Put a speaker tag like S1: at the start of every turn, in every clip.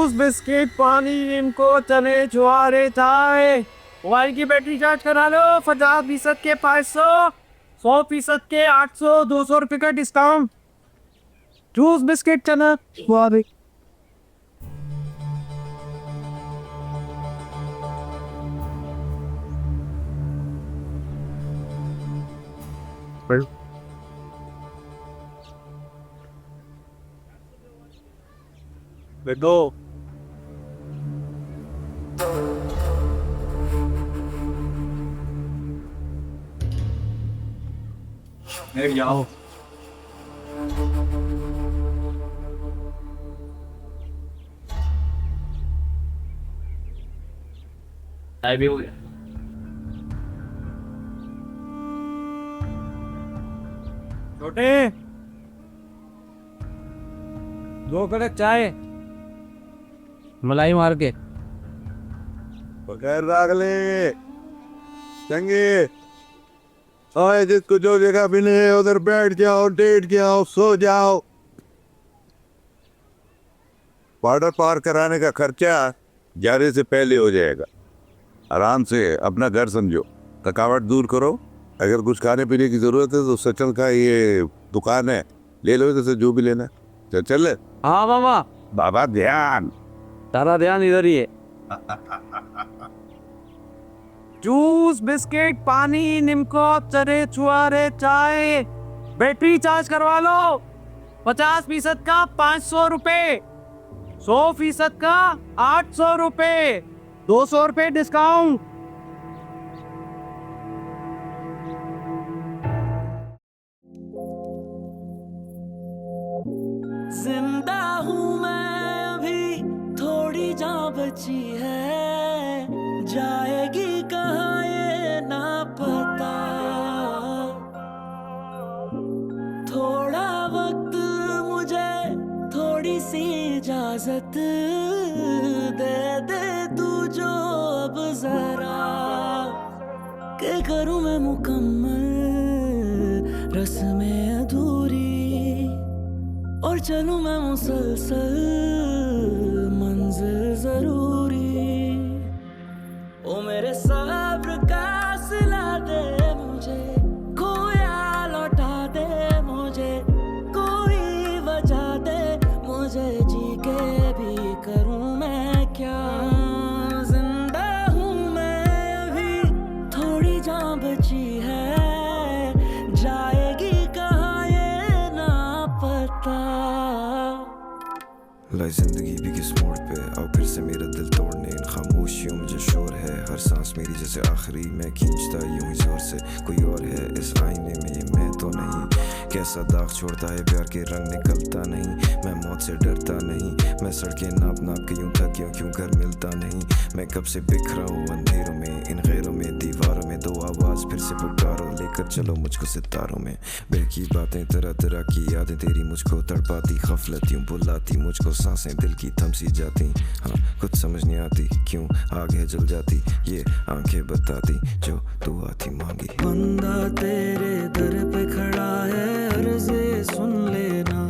S1: Juice biscuit पानी इनको चने छुआरे चाय। मोबाइल की बैटरी चार्ज करा लो। 50% के 500, 100% के 800, 200 रुपये का डिस्काउंट। जूस बिस्किट चना छुआरे। दो जाओ। चाय भी हो गया। छोटे 2 कड़क चाय मलाई मार के।
S2: बगैर रागले चंगे। ओए जिसको जो जगह मिले उधर बैठ जाओ, लेट जाओ, सो जाओ। बॉर्डर पार कराने का खर्चा जाने से पहले हो जाएगा। आराम से अपना घर समझो, थकावट दूर करो। अगर कुछ खाने पीने की जरूरत है तो सचल का ये दुकान है, ले लो जैसे जो भी लेना है। चल
S1: हाँ मामा,
S2: बाबा ध्यान।
S1: तारा ध्यान इधर ही है। जूस बिस्किट पानी निमको चने छुआरे चाय। बैटरी चार्ज करवा लो। 50% का 500 रुपए, 100% का 800 रुपए, 200 रुपए डिस्काउंट।
S3: जिंदा हूँ मैं अभी, थोड़ी जान बची है, जाएगी कहाँ ये ना पता। थोड़ा वक्त मुझे, थोड़ी सी इजाजत दे दे तू जो अब जरा, के करूँ मैं मुकम्मल रस्में अधूरी, और चलूं मैं मुसलसल मंजिल जरूरी। ओ मेरे सब्र का सिला दे मुझे, खोया लौटा दे मुझे, कोई वजह दे मुझे, जी के भी करूं मैं क्या। जिंदा हूँ मैं अभी, थोड़ी जान बची है, जाएगी कहाँ ये ना पता।
S4: लाई जिंदगी भी किस मोड़ पे, आओ फिर से मेरा दिल तोड़ने। इन खामोशियों में जो शोर है, हर सांस मेरी जैसे आखिरी, मैं खींचता यूं ही जोर से। कोई और है इस आईने में, ये मैं तो नहीं। कैसा दाग छोड़ता है प्यार के रंग निकलता नहीं। मैं मौत से डरता नहीं, मैं सड़कें नाप नाप के यूं थक गया, क्यों घर मिलता नहीं। मैं कब से बिखरा हूँ अंधेरों में, इन गैरों में दीवारों में। दो आवाज फिर से पुकारो, लेकर चलो मुझको सितारों में। बहकी बातें तरह तरह की यादें तेरी मुझको तड़पाती, गफलत यूं बुलाती मुझको, सांसें दिल की थम सी जाती। हाँ कुछ समझ नहीं आती, क्यों आगे जल जाती ये आंखें बताती जो दुआ थी मांगी।
S3: बंदा तेरे दर पे खड़ा है, अर्ज़े सुन लेना,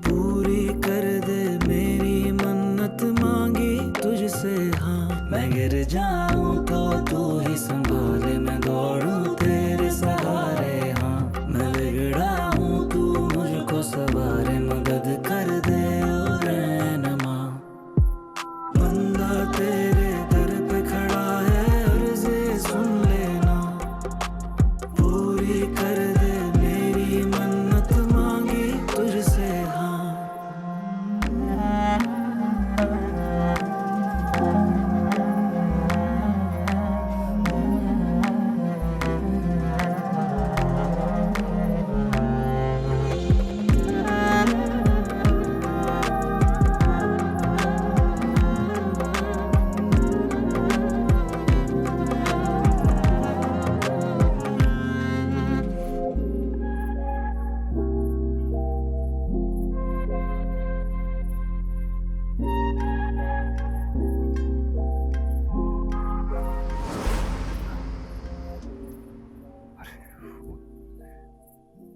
S3: पूरी कर दे मेरी मन्नत मांगी तुझसे। हाँ मैं गिर जाऊं तो तू ही संभाले, मैं दौड़ूं तेरे सहारे। हाँ मैं बिगड़ा हूँ तू मुझको सवारे, मदद कर दे ओ रहनुमा। बंदा तेरे दर पे खड़ा है, अर्ज़े सुन लेना, पूरी कर दे मेरी मन्नत मांगी तुझसे। हाँ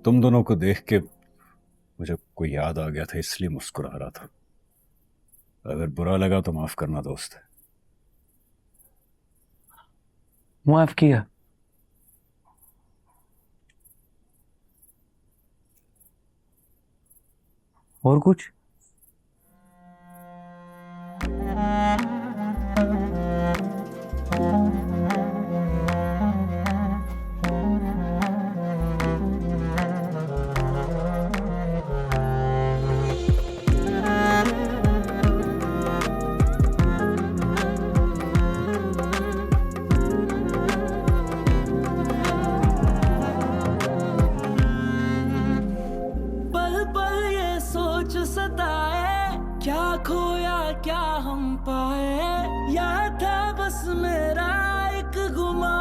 S5: तुम दोनों को देख के मुझे कोई याद आ गया था, इसलिए मुस्कुरा रहा था। अगर बुरा लगा तो माफ करना दोस्त।
S1: माफ किया। और कुछ?
S3: पल पल ये सोच सताए, क्या खोया क्या हम पाए, या था बस मेरा एक गुमा।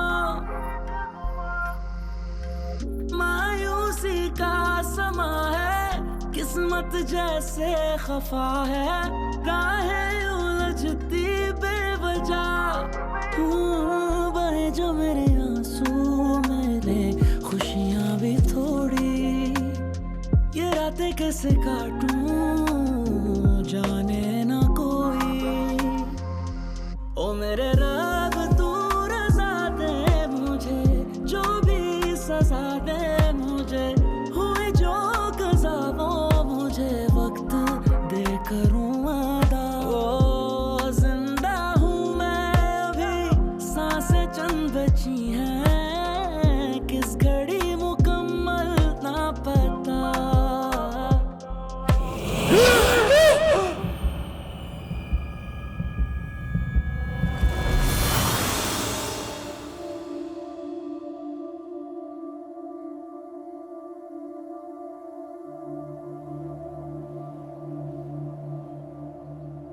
S3: मायूसी का समा है, किस्मत जैसे खफा है, राहें उलझती बेवजह। बहे जो मेरे आंसू मेरे, खुशियां भी थोड़ी, ये रातें कैसे काटूं जाने ना कोई। ओ मेरे रब तू रज़ा दे मुझे, जो भी सजा दे मुझे, हुए जो कज़ा वो मुझे वक्त दे करूं अदा। ओ जिंदा हूँ मैं अभी, सांसें चंद बची हैं, किस घड़ी मुकम्मल ना पता।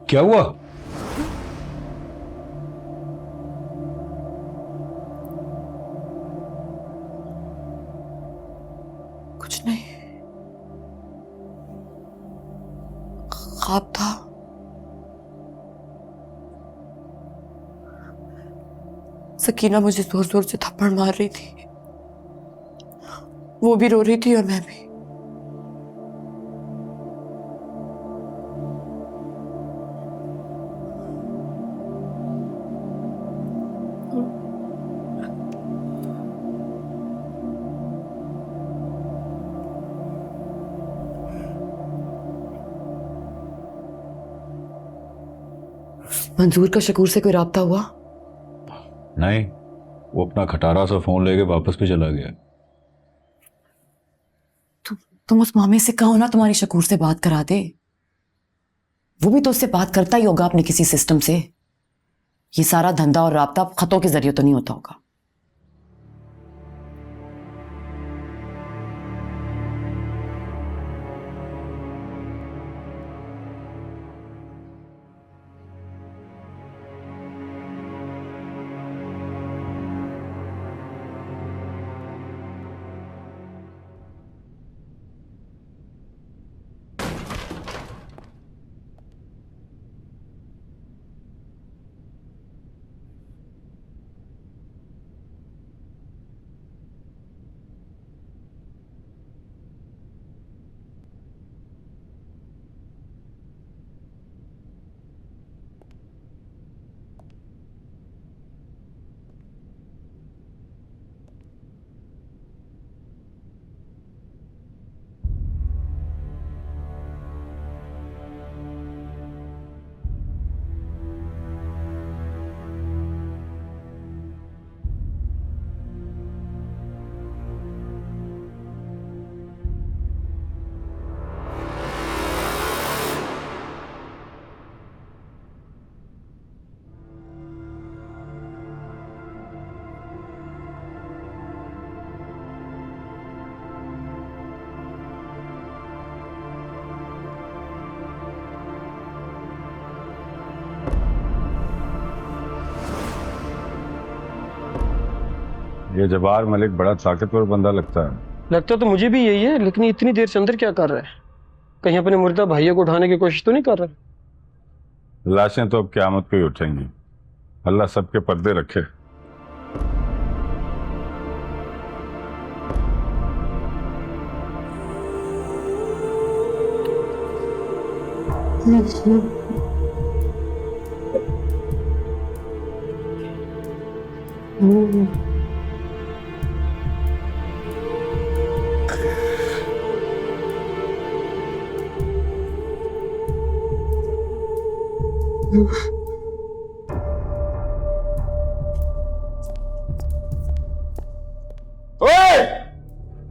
S5: क्या हुआ?
S6: कुछ नहीं, ख्वाब था। सकीना मुझे जोर जोर से थप्पड़ मार रही थी, वो भी रो रही थी और मैं भी। मंजूर का शकूर से कोई राब्ता हुआ?
S5: नहीं, वो अपना खटारा सा फोन लेके वापस भी चला गया।
S6: तुम उस मामे से कहो ना तुम्हारी शकूर से बात करा दे। वो भी तो उससे बात करता ही होगा अपने किसी सिस्टम से। ये सारा धंधा और राब्ता खतों के जरिए तो नहीं होता होगा।
S5: ये जवार मलिक बड़ा ताकतवर बंदा लगता है।
S7: लगता तो मुझे भी यही है, लेकिन इतनी देर से अंदर क्या कर रहा है? कहीं अपने मुर्दा भाइयों को उठाने की कोशिश तो नहीं कर रहा?
S5: लाशें तो अब क़यामत पे ही उठेंगी। अल्लाह सबके पर्दे रखे।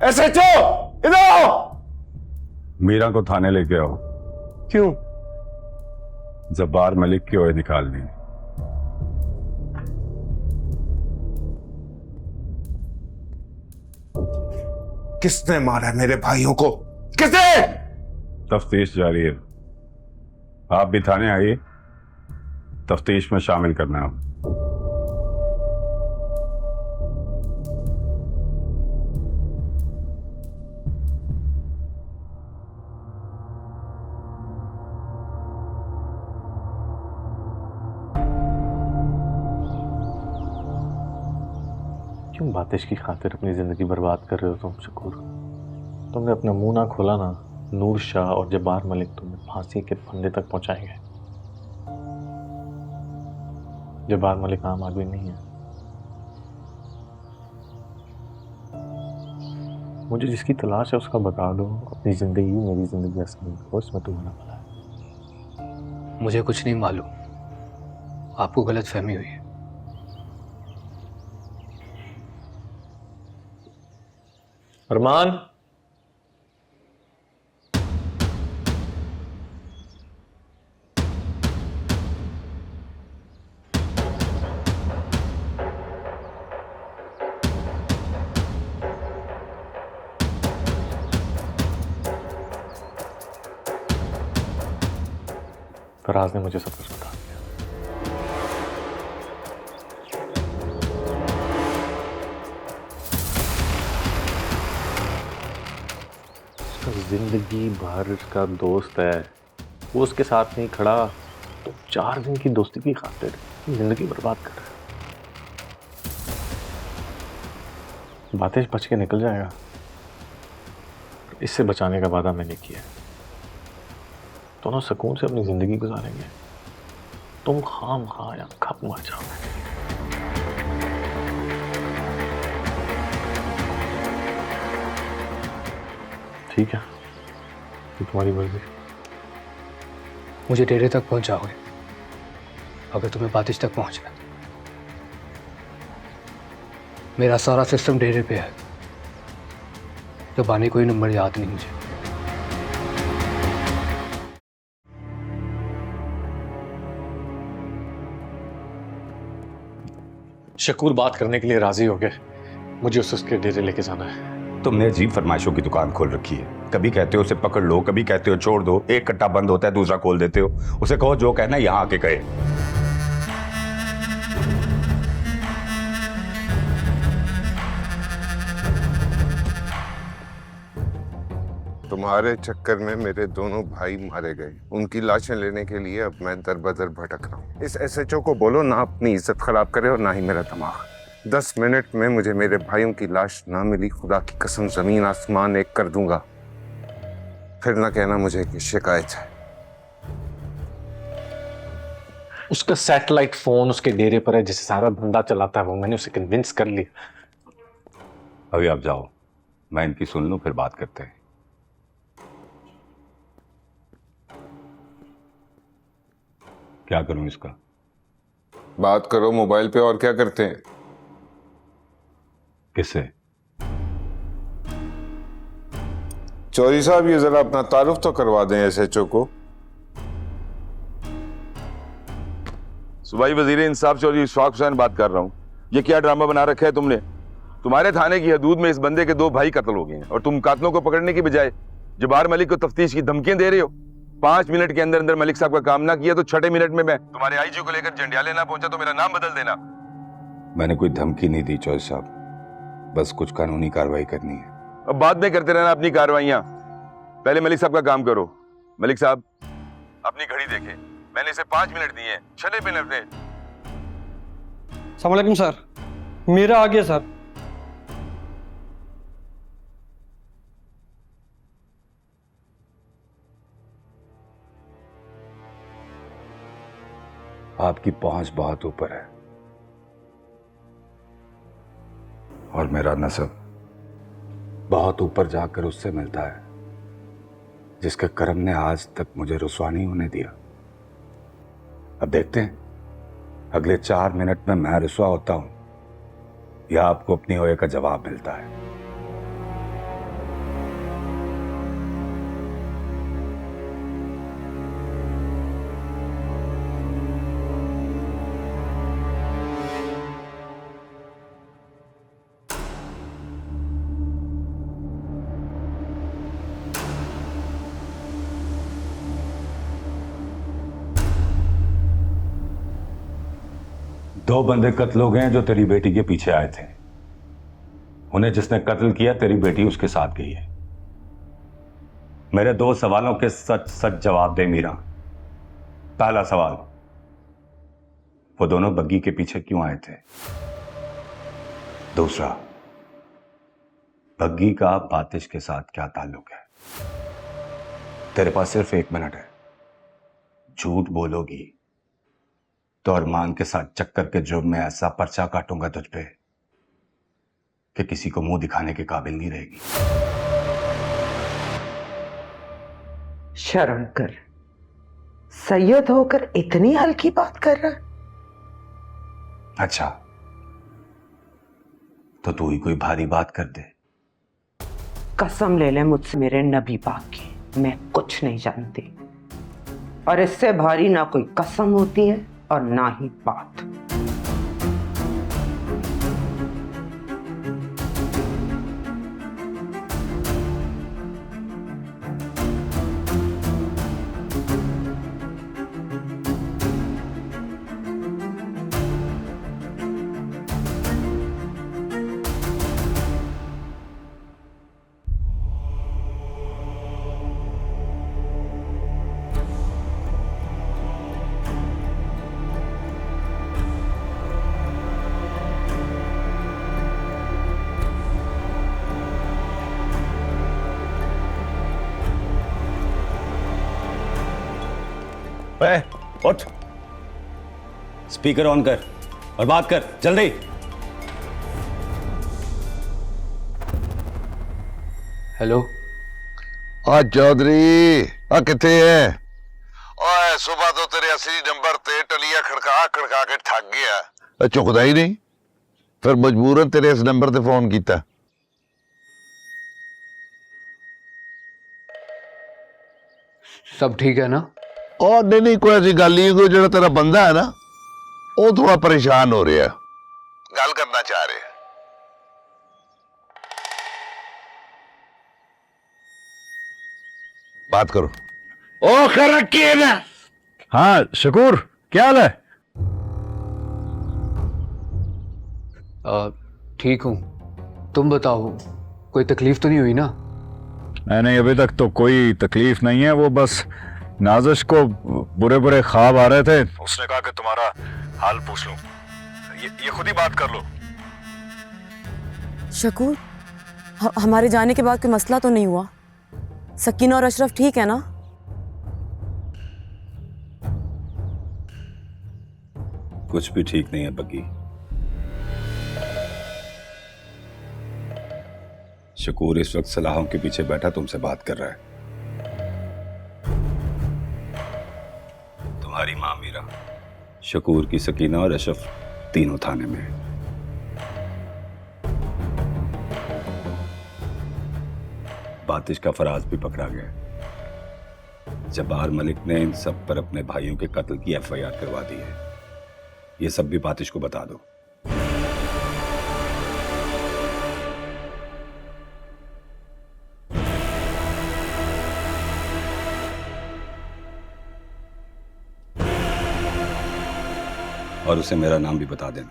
S2: एसएचओ इधर आओ।
S5: मीरा को थाने लेके आओ।
S7: क्यों?
S5: जब्बार मलिक की ओर निकालनी।
S2: किसने मारा मेरे भाइयों को? किसने?
S5: तफ्तीश जारी है, आप भी थाने आइए, तफ्तीश में शामिल करना आप।
S8: क्यों बातिश की खातिर अपनी जिंदगी बर्बाद कर रहे हो तुम शकूर? तुमने अपना मुंह ना खोला ना, नूर शाह और जब्बार मलिक तुम्हें फांसी के फंदे तक पहुंचाएंगे। जब्बार मलिक आम आदमी नहीं है। मुझे जिसकी तलाश है उसका बता दो। अपनी जिंदगी मेरी जिंदगी आसान करो, इसमें तुम्हारा भला है।
S9: मुझे कुछ नहीं मालूम, आपको गलत फहमी हुई है।
S8: अरमान, फराज ने मुझे सब कुछ बता दिया। जिंदगी भर का दोस्त है, वो उसके साथ नहीं खड़ा तो 4 दिन की दोस्ती की खातिर जिंदगी बर्बाद कर रहा है। बातें बच के निकल जाएगा, इससे बचाने का वादा मैंने किया। दोनों सुकून से अपनी जिंदगी गुजारेंगे, तुम खाम खा या खप मर जाओगे। ठीक है, ये तुम्हारी मर्जी।
S9: मुझे डेरे तक पहुंचाओगे अगर तुम्हें बातिश तक पहुंचना। मेरा सारा सिस्टम डेरे पे है, जब आने कोई नंबर याद नहीं मुझे।
S8: शकूर बात करने के लिए राजी हो गए, मुझे उसके डेरे लेके जाना है।
S10: तुमने अजीब फरमाइशों की दुकान खोल रखी है। कभी कहते हो उसे पकड़ लो, कभी कहते हो छोड़ दो। एक कट्टा बंद होता है, दूसरा खोल देते हो। उसे कहो जो कहना है यहां आके कहे।
S11: तुम्हारे चक्कर में मेरे दोनों भाई मारे गए। उनकी लाशें लेने के लिए अब मैं दर बदर भटक रहा हूँ। इस एसएचओ को बोलो ना अपनी इज्जत खराब करे और ना ही मेरा दिमाग। 10 मिनट में मुझे मेरे भाइयों की लाश ना मिली, खुदा की कसम जमीन आसमान एक कर दूंगा। फिर ना कहना मुझे कि शिकायत है।
S8: उसका सैटेलाइट फोन उसके डेरे पर है, जिसे सारा धंधा चलाता है वो। मैंने उसे कन्विंस कर लिया।
S10: अभी आप जाओ, मैं इनकी सुन लूं, फिर बात करते हैं। क्या करूं इसका?
S11: बात करो मोबाइल पे, और क्या करते हैं?
S10: किससे?
S11: चौधरी साहब, ये जरा अपना तारुफ तो करवा दें एसएचओ को।
S2: सूबाई वजीर इंसाफ चौधरी इशफाक हुसैन बात कर रहा हूँ। ये क्या ड्रामा बना रखा है तुमने? तुम्हारे थाने की हदूद में इस बंदे के 2 भाई कत्ल हो गए हैं और तुम कातलों को पकड़ने की बजाय जब्बार मलिक को तफ्तीश की धमकियां दे रहे हो। 5 मिनट के अंदर अंदर मलिक साहब का काम ना किया तो 6 मिनट में मैं तुम्हारे आईजी को लेकर जंडियाले ना पहुंचा तो मेरा नाम बदल देना।
S10: मैंने कोई धमकी नहीं दी चौधरी साहब, बस कुछ कानूनी कार्रवाई करनी है।
S2: अब बाद में करते रहना अपनी कार्रवाइयां, पहले मलिक साहब का काम करो। मलिक साहब अपनी घड़ी देखें, मैंने इसे 5 मिनट दिए हैं, 6 मिनट में।
S7: अस्सलाम वालेकुम सर, मेरा आ गया सर।
S10: आपकी पहुंच बहुत ऊपर है, और मेरा नसब बहुत ऊपर जाकर उससे मिलता है जिसके कर्म ने आज तक मुझे रुसवा नहीं होने दिया। अब देखते हैं अगले 4 मिनट में मैं रुसवा होता हूं या आपको अपनी होए का जवाब मिलता है। दो बंदे कत्ल हो गए हैं जो तेरी बेटी के पीछे आए थे। उन्हें जिसने कत्ल किया तेरी बेटी उसके साथ गई है। मेरे 2 सवालों के सच सच जवाब दे मीरा। पहला सवाल, वो दोनों बग्गी के पीछे क्यों आए थे? दूसरा, बग्गी का बातिश के साथ क्या ताल्लुक है? तेरे पास सिर्फ 1 मिनट है। झूठ बोलोगी तो अरमान के साथ चक्कर के जुर्म में ऐसा पर्चा काटूंगा तुझ पे कि किसी को मुंह दिखाने के काबिल नहीं रहेगी।
S12: शर्म कर, सैयद होकर इतनी हल्की बात कर रहा।
S10: अच्छा, तो तू ही कोई भारी बात कर दे।
S12: कसम ले ले मुझसे मेरे नबी पाक की, मैं कुछ नहीं जानती और इससे भारी ना कोई कसम होती है और ना ही बात।
S10: उठ, स्पीकर ऑन कर और बात कर जल्दी।
S9: हेलो।
S2: चौधरी किथे है? ओए सुबह तो तेरे असली नंबर ते टलिया खड़का खड़का के थक गया, चुकदा ही नहीं। फिर मजबूरन तेरे इस नंबर ते फोन किया।
S9: सब ठीक है ना?
S2: और नहीं कोई ऐसी गल नहीं, कोई जो तेरा बंदा है ना वो थोड़ा परेशान हो रहा, गल करना चाह रहे। बात करो। ओ खरक्की ना।
S5: हाँ शकूर, क्या हाल है?
S9: ठीक हूँ, तुम बताओ, कोई तकलीफ तो नहीं हुई ना?
S5: नहीं, अभी तक तो कोई तकलीफ नहीं है। वो बस नाजिश को बुरे बुरे ख्वाब आ रहे थे, उसने कहा कि तुम्हारा हाल पूछ लूं। ये खुद ही बात कर लो।
S6: शकूर, हमारे जाने के बाद कोई मसला तो नहीं हुआ? सकीना और अशरफ ठीक है ना?
S10: कुछ भी ठीक नहीं है बग्गी। शकूर इस वक्त सलाहों के पीछे बैठा तुमसे बात कर रहा है। तुम्हारी माँ मीरा, शकूर की सकीना और अशरफ तीनों थाने में। बातिश का फराज भी पकड़ा गया। जब्बार मलिक ने इन सब पर अपने भाइयों के कत्ल की FIR करवा दी है। ये सब भी बातिश को बता दो। और उसे मेरा नाम भी बता देना,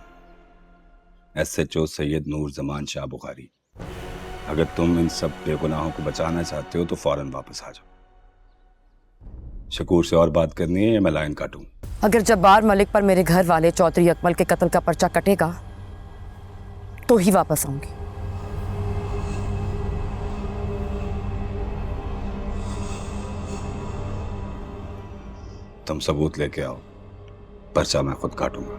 S10: SHO सैयद नूर जमान शाह बुखारी। अगर तुम इन सब बेगुनाहों को बचाना चाहते हो तो फौरन वापस आ जाओ। शकूर से और बात करनी है या मैं लाइन काटूं?
S6: अगर जब्बार मलिक पर मेरे घर वाले चौधरी अकमल के कत्ल का पर्चा कटेगा तो ही वापस आऊंगी।
S10: तुम सबूत लेके आओ, पर्चा मैं खुद काटूंगा।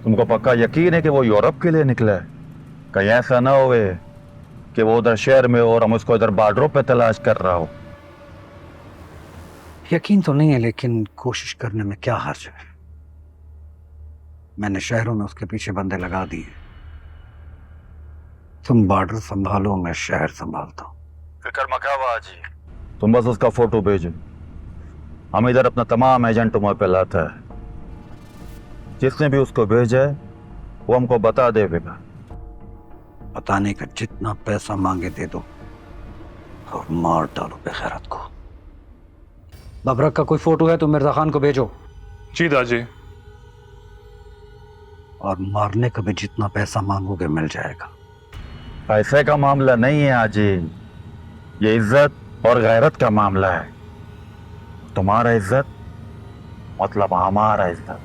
S5: तुमको पक्का यकीन है कि वो यूरोप के लिए निकला है? कहीं ऐसा ना होवे कि वो उधर शहर में हो और हम उसको इधर बॉर्डरों पे तलाश कर रहा हो।
S9: यकीन तो नहीं है, लेकिन कोशिश करने में क्या हर्ज है। मैंने शहरों में उसके पीछे बंदे लगा दिए। तुम बॉर्डर संभालो, मैं शहर संभालता हूँ।
S5: फिक्र मत करो बाजी, तुम बस उसका फोटो भेजो। हम इधर अपना तमाम एजेंट तुम्हारे पे लाता है। जिसने भी उसको भेजा है वो हमको बता देगा।
S9: बताने का जितना पैसा मांगे दे दो और मार डालो बेगैरत को। बबरक का कोई फोटो है तो मिर्जा खान को भेजो।
S13: जी दाजी।
S9: और मारने का भी जितना पैसा मांगोगे मिल जाएगा।
S5: पैसे का मामला नहीं है आजी, ये इज्जत और गैरत का मामला है। तुम्हारा इज्जत मतलब हमारा इज्जत।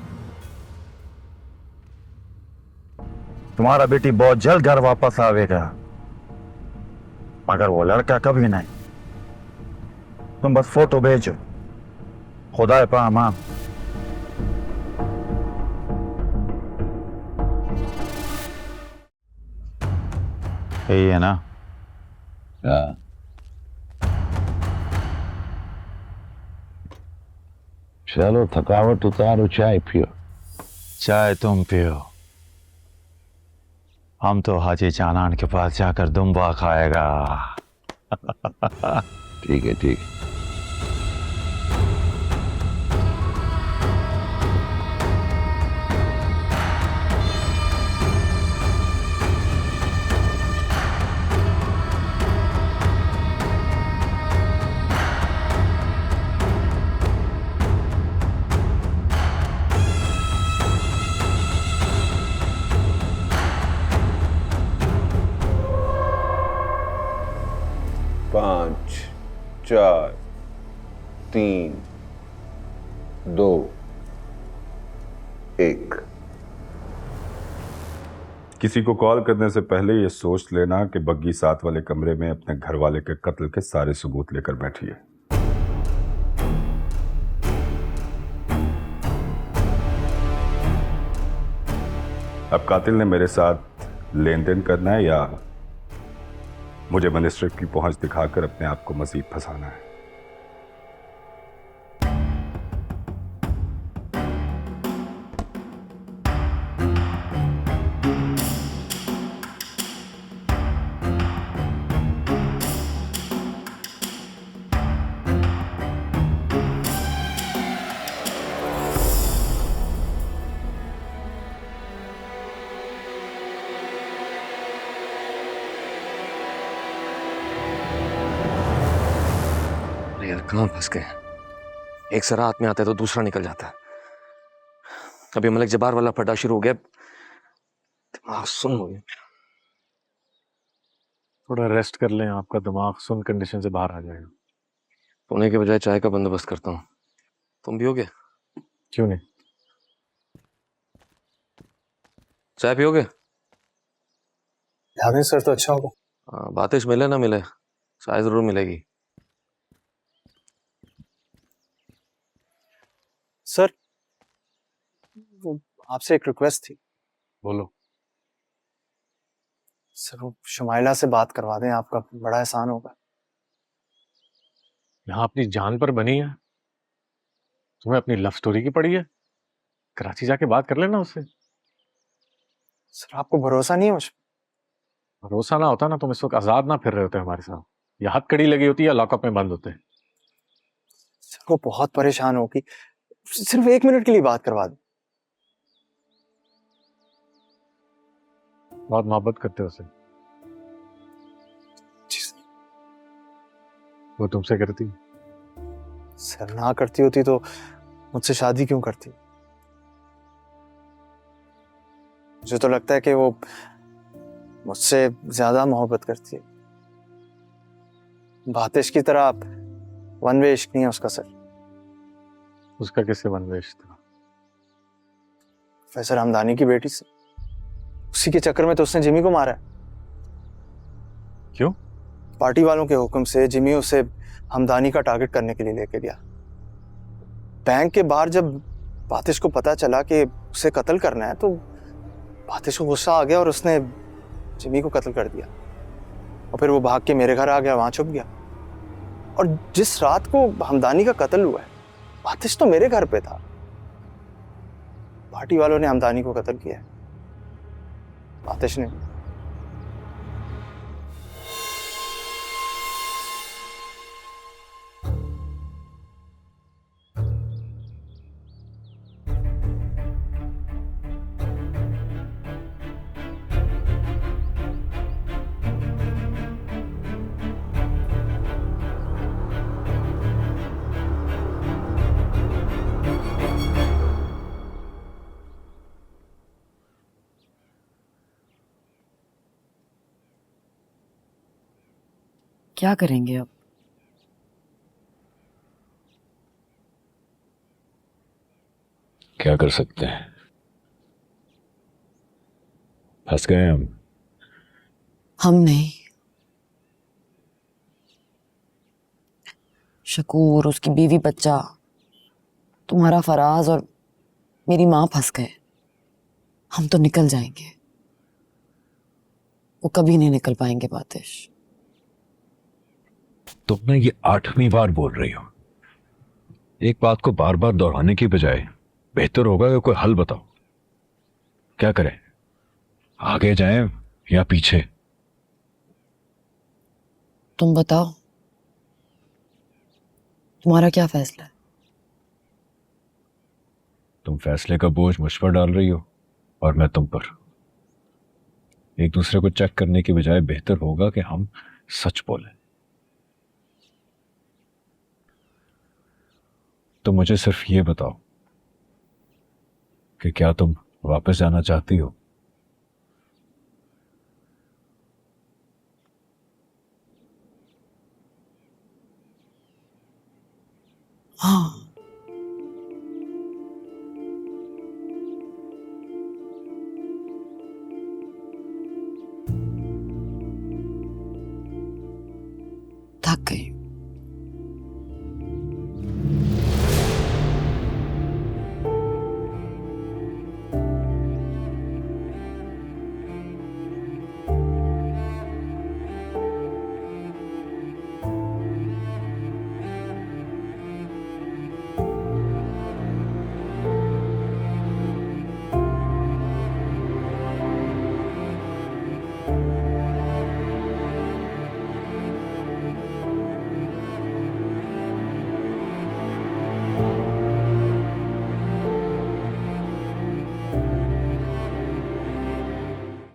S5: तुम्हारा बेटी बहुत जल्द घर वापस आवेगा, मगर वो लड़का कभी नहीं। तुम बस फोटो भेजो। खुदा पे अमान। यही है ना?
S2: चलो थकावट उतारो, चाय पियो।
S5: चाय तुम पियो, हम तो हाजी चानान के पास जाकर दुम्बा खाएगा।
S2: ठीक है ठीक है।
S11: पाँच, चार, तीन, दो, एक।
S10: किसी को कॉल करने से पहले ये सोच लेना कि बग्गी साथ वाले कमरे में अपने घर वाले के कत्ल के सारे सबूत लेकर बैठी है। अब कातिल ने मेरे साथ लेन देन करना है या मुझे मिनिस्ट्री की पहुंच दिखाकर अपने आप को मजीद फंसाना है?
S8: यार कहाँ फंस गए? एक सरा हाथ में आता है तो दूसरा निकल जाता है। अभी मलिक जबार वाला फटा शुरू हो गया, दिमाग सुन हो गया।
S13: थोड़ा रेस्ट कर लें, आपका दिमाग सुन कंडीशन से बाहर आ जाएगा।
S8: सोने के बजाय चाय का बंदोबस्त करता हूँ, तुम पियोगे?
S13: क्यों नहीं?
S8: चाय पियोगे?
S9: सर तो अच्छा होगा।
S8: बातिश मिले ना मिले, चाय जरूर मिलेगी।
S9: सर वो आपसे एक रिक्वेस्ट थी।
S13: बोलो।
S9: सर वो शुमाइला से बात करवा दें, आपका बड़ा एहसान होगा।
S13: यहाँ अपनी जान पर बनी है, तुम्हें अपनी लव स्टोरी की पड़ी है, कराची जाके बात कर लेना उससे।
S9: सर आपको भरोसा नहीं है मुझ पर?
S13: भरोसा ना होता ना तुम इस वक्त आजाद ना फिर रहे होते हमारे साथ, या हथकड़ी लगी होती या लॉकअप में बंद होते।
S9: सर वो बहुत परेशान होगी, सिर्फ 1 मिनट के लिए बात करवा दो।
S13: बहुत मोहब्बत करते हो उसे? वो तुमसे करती?
S9: सर ना करती होती तो मुझसे शादी क्यों करती? मुझे तो लगता है कि वो मुझसे ज्यादा मोहब्बत करती है। बातिश की तरह वन वे इश्क नहीं है उसका सर।
S13: उसका किससे वन वे इश्क था?
S9: प्रोफेसर हमदानी की बेटी से। उसी के चक्कर में तो उसने जिमी को मारा है।
S13: क्यों?
S9: पार्टी वालों के हुक्म से जिमी उसे हमदानी का टारगेट करने के लिए लेके गया। बैंक के बाहर जब बातिश को पता चला कि उसे कत्ल करना है तो
S14: आतिश को गुस्सा आ गया और उसने जिमी को कत्ल कर दिया और फिर वो भाग के मेरे घर आ गया, वहां छुप गया। और जिस रात को हमदानी का कत्ल हुआ है आतिश तो मेरे घर पे था। पार्टी वालों ने हमदानी को कत्ल किया है, आतिश ने।
S6: क्या करेंगे अब?
S13: क्या कर सकते हैं, फंस गए हम
S6: नहीं, शकूर, उसकी बीवी बच्चा, तुम्हारा फराज और मेरी माँ फंस गए। हम तो निकल जाएंगे, वो कभी नहीं निकल पाएंगे बातिश।
S13: तुम ना ये 8वीं बार बोल रही हो। एक बात को बार बार दोहराने की बजाय बेहतर होगा कि कोई हल बताओ। क्या करें, आगे जाएं या पीछे?
S6: तुम बताओ, तुम्हारा क्या फैसला है?
S13: तुम फैसले का बोझ मुझ पर डाल रही हो और मैं तुम पर। एक दूसरे को चेक करने की बजाय बेहतर होगा कि हम सच बोलें। तो मुझे सिर्फ ये बताओ कि क्या तुम वापस जाना चाहती हो?
S6: हाँ,